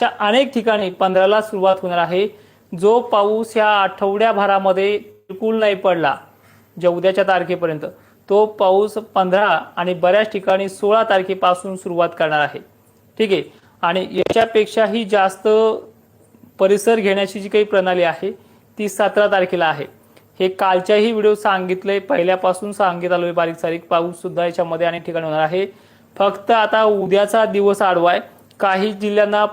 अशा अनेक ठिकाणी 15ला सुरुवात होणार आहे। जो पाऊस या आठवड्याभरामध्ये बिलकुल नाही पडला ज्या उद्याच्या तारखेपर्यंत, तो पाऊस 15 आणि बऱ्याच ठिकाणी 16 तारखेपासून सुरुवात करणार आहे। ठीक आहे, आणि याच्यापेक्षाही जास्त परिसर घेण्याची जी काही प्रणाली आहे ती 17 तारखेला आहे। हे कालच्याही व्हिडिओ सांगितलंय, पहिल्यापासून सांगितलं आलोय बारीक सारीक। पाऊस सुद्धा याच्यामध्ये अनेक ठिकाणी होणार आहे। फक्त आता उद्याचा दिवस आडवा आहे, काही जिल्ह्यांना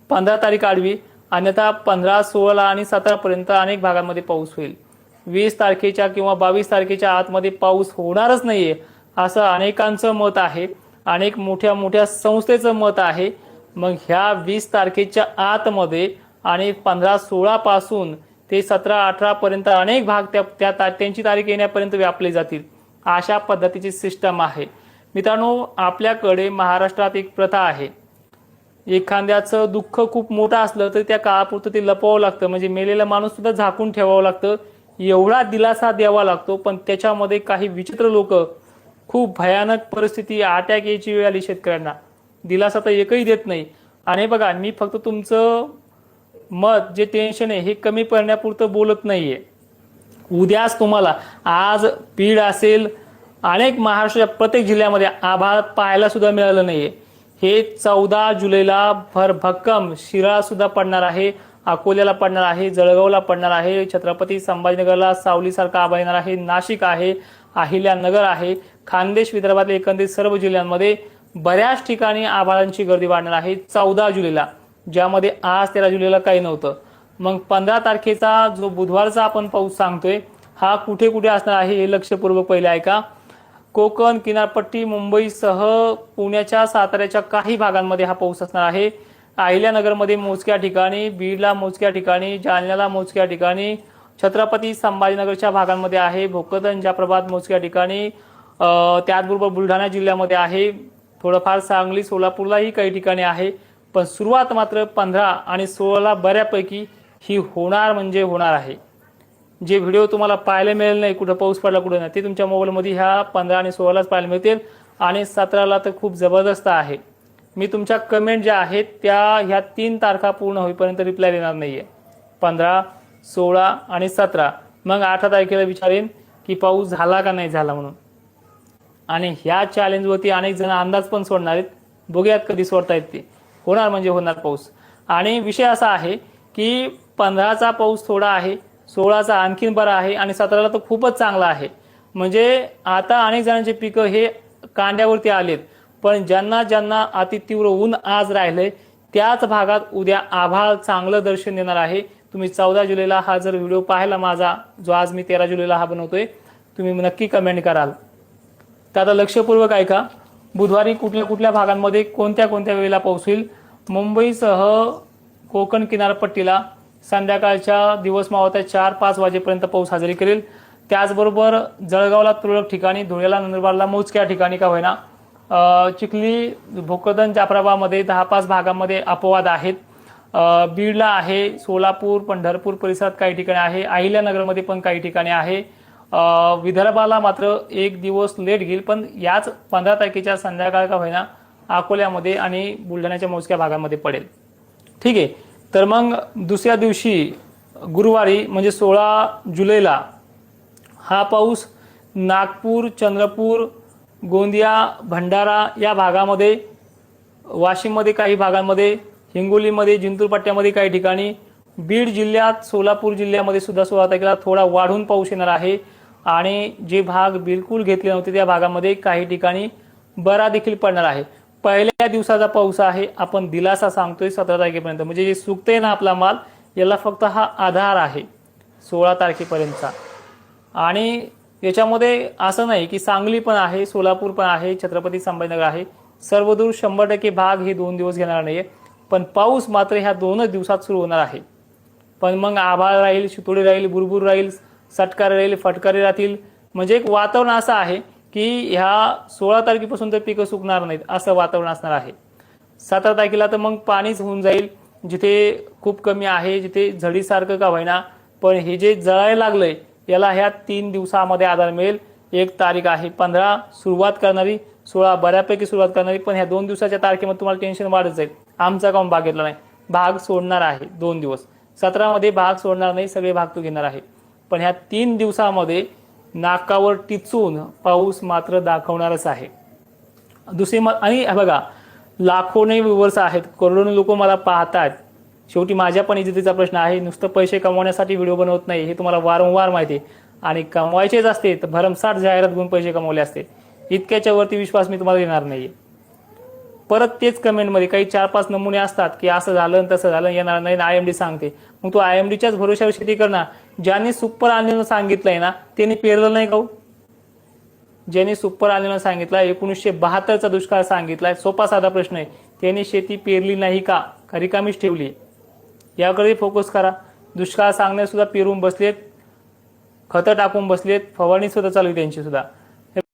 15 तारीख आडवी, अन्यथा 15, 16 आणि 17 पर्यंत अनेक भागांमध्ये पाऊस होईल। 20 तारखेच्या किंवा 22 तारखेच्या आतमध्ये पाऊस होणारच नाहीये असं अनेकांचं मत आहे, अनेक मोठ्या मोठ्या संस्थेचं मत आहे। मग ह्या 20 तारखेच्या आतमध्ये आणि 15, 16 पासून ते 17, 18 पर्यंत अनेक भाग त्यांची तारीख येण्यापर्यंत व्यापले जातील, अशा पद्धतीची सिस्टम आहे। मित्रांनो, आपल्याकडे महाराष्ट्रात एक प्रथा आहे, एखाद्याचं दुःख खूप मोठं असलं तर त्या काळापुरतं ते लपवावं लागतं, म्हणजे मेलेला माणूस सुद्धा झाकून ठेवावं लागतं, एवढा दिलासा द्यावा लागतो। पण त्याच्यामध्ये काही विचित्र लोक, खूप भयानक परिस्थिती, अटॅक यायची वेळ आली शेतकऱ्यांना, दिलासा तर एकही देत नाही। आणि बघा, मी फक्त तुमचं मत जे टेन्शन आहे हे कमी करण्यापुरतं बोलत नाहीये। उद्याच तुम्हाला, आज बीड असेल, अनेक महाराष्ट्राच्या प्रत्येक जिल्ह्यामध्ये आभाळ पाहायला सुद्धा मिळालं नाहीये। हे 14 जुलैला भरभक्कम शिराळा सुद्धा पडणार आहे, अकोल्याला पडणार आहे, जळगावला पडणार आहे, छत्रपती संभाजीनगरला सावलीसारखा आभाळ येणार आहे, नाशिक आहे, अहिल्यानगर आहे, खानदेश विदर्भातल्या एकंदरीत सर्व जिल्ह्यांमध्ये बऱ्याच ठिकाणी आभाळांची गर्दी वाढणार आहे 14 जुलैला, ज्यामध्ये आज 13 जुलैला काही नव्हतं। मग 15 तारखेचा जो बुधवारचा आपण पाऊस सांगतोय हा कुठे कुठे असणार आहे हे लक्षपूर्वक पहिले ऐका। कोकण किनारपट्टी, मुंबईसह पुण्याच्या, साताऱ्याच्या काही भागांमध्ये हा पाऊस असणार आहे। अहिल्यानगरमध्ये मोजक्या ठिकाणी, बीडला मोजक्या ठिकाणी, जालन्याला मोजक्या ठिकाणी, छत्रपती संभाजीनगरच्या भागांमध्ये आहे, भोकरदन, जाफराबाद मोजक्या ठिकाणी, त्याचबरोबर बुलढाणा जिल्ह्यामध्ये आहे, थोडंफार सांगली, सोलापूरलाही काही ठिकाणी आहे। पण सुरुवात मात्र 15 आणि 16ला बऱ्यापैकी ही होणार म्हणजे होणार आहे। जे व्हिडिओ तुम्हाला पाहायला मिळेल नाही कुठं पाऊस पडला कुठं नाही, ते तुमच्या मोबाईलमध्ये ह्या 15 आणि 16लाच पाहायला मिळतील। आणि 17ला तर खूप जबरदस्त आहे। मी तुमच्या कमेंट ज्या आहेत त्या ह्या 3 तारखा पूर्ण होईपर्यंत रिप्लाय देणार नाहीये, 15, 16 आणि 17। मग 18 तारखेला विचारेन की पाऊस झाला का नाही झाला म्हणून। आणि ह्या चॅलेंजवरती अनेक जण अंदाज पण सोडणार आहेत, बघूयात कधी सोडतायत ते। होणार म्हणजे होणार पाऊस। आणि विषय असा आहे की 15चा पाऊस थोडा आहे, 16चा आणखीन बरा आहे, आणि 17ला तर खूपच चांगला आहे। म्हणजे आता अनेक जणांचे पिकं हे कांड्यावरती आलेत, पण ज्यांना ज्यांना अतितीव्र ऊन आज राहिलंय त्याच भागात उद्या आभाळ चांगलं दर्शन देणार आहे। तुम्ही 14 जुलैला हा जर व्हिडिओ पाहिला माझा, जो आज मी 13 जुलैला हा बनवतोय, तुम्ही नक्की कमेंट कराल। तर आता लक्षपूर्वक ऐका, बुधवारी कुठल्या कुठल्या भागांमध्ये कोणत्या कोणत्या वेळेला पाऊस होईल। मुंबईसह कोकण किनारपट्टीला संध्याकाळच्या दिवस मावळत्या 4-5 वाजेपर्यंत पाऊस हजेरी करेल। त्याचबरोबर जळगावला तुरळक ठिकाणी, धुळ्याला, नंदुरबारला मोजक्या ठिकाणी का होईना, चिखली, भोकरदन, जाफराबादमध्ये 10-5 भागांमध्ये अपवाद आहेत। बीडला आहे, सोलापूर, पंढरपूर परिसरात काही ठिकाणी आहे, अहिल्यानगरमध्ये पण काही ठिकाणी आहे। विदर्भाला मात्र एक दिवस लेट घेईल, पण याच 15 तारखेच्या संध्याकाळ का होईना अकोल्यामध्ये आणि बुलढाण्याच्या मोजक्या भागांमध्ये पडेल। ठीक आहे, तर मग दुसऱ्या दिवशी गुरुवारी म्हणजे 16 जुलैला हा पाऊस नागपूर, चंद्रपूर, गोंदिया, भंडारा या भागामध्ये, वाशिममध्ये काही भागांमध्ये, हिंगोलीमध्ये, जिंतूर पट्ट्यामध्ये काही ठिकाणी, बीड जिल्ह्यात, सोलापूर जिल्ह्यामध्ये सुद्धा 16 तारखेला थोडा वाढून पाऊस येणार आहे। आणि जे भाग बिलकुल घेतले नव्हते त्या भागामध्ये काही ठिकाणी बरा देखील पडणार आहे। पहिल्या दिवसाचा पाऊस आहे, आपण दिलासा सांगतोय 17 तारखेपर्यंत, म्हणजे जे सुकते ना आपला माल, याला फक्त हा आधार आहे 16 तारखेपर्यंतचा। आणि याच्यामध्ये असं नाही की सांगली पण आहे, सोलापूर पण आहे, छत्रपती संभाजीनगर आहे, सर्वदूर 100% भाग हे 2 दिवस घेणार नाहीये, पण पाऊस मात्र ह्या 2च दिवसात सुरू होणार आहे। पण मग आभाळ राहील, शितोडे राहील, बुरबुर राहील, सटकार राहील, फटकारे राहतील, म्हणजे एक वातावरण असं आहे की ह्या 16 तारखेपासून तर पिकं सुकणार नाहीत असं वातावरण असणार आहे। 17 तारखेला तर मग पाणीच होऊन जाईल, जिथे खूप कमी आहे, जिथे झडीसारखं का होईना, पण हे जे जळायला लागलंय याला ह्या 3 दिवसामध्ये आधार मिळेल। एक तारीख आहे 15 सुरुवात करणारी, 16 बऱ्यापैकी सुरुवात करणारी, पण ह्या 2 दिवसाच्या तारखेमध्ये तुम्हाला टेन्शन वाढत जाईल, आमचा काऊन भाग घेतला नाही। भाग सोडणार आहे 2 दिवस. 17 मध्ये भाग सोडणार नाही, सगळे भाग तो घेणार आहे. पण ह्या 3 दिवसामध्ये नाकावर टिचून पाऊस मात्र दाखवणारच आहे. दुसरी आणि बघा, लाखोने व्ह्यूअर्स आहेत, करोडोने लोक मला पाहतात. शेवटी माझ्या पण इज्जतीचा प्रश्न आहे. नुसतं पैसे कमवण्यासाठी व्हिडिओ बनवत नाही, हे तुम्हाला वारंवार माहिती आहे. आणि कमवायचेच असते तर भरमसाठ जाहिरात घेऊन पैसे कमवले असते. इतक्याच्या वरती विश्वास मी तुम्हाला देणार नाहीये. परत तेच कमेंटमध्ये काही 4-5 नमुने असतात की असं झालं तसं झालं, येणार नाही, IMD सांगते. मग तू IMDच्याच भरोश्यावर शेती करणार. ज्यांनी सुपर आलेलं सांगितलंय ना त्यांनी पेरलं नाही का? ज्यांनी सुपर आलेलं सांगितलं, 1972चा दुष्काळ सांगितलाय, सोपा साधा प्रश्न आहे, त्यांनी शेती पेरली नाही का रिकामीच ठेवली? याकडे फोकस करा. दुष्काळ सांगणे सुद्धा पेरून बसलेत, खतं टाकून बसलेत, फवारणी सुद्धा चालू आहे त्यांची सुद्धा.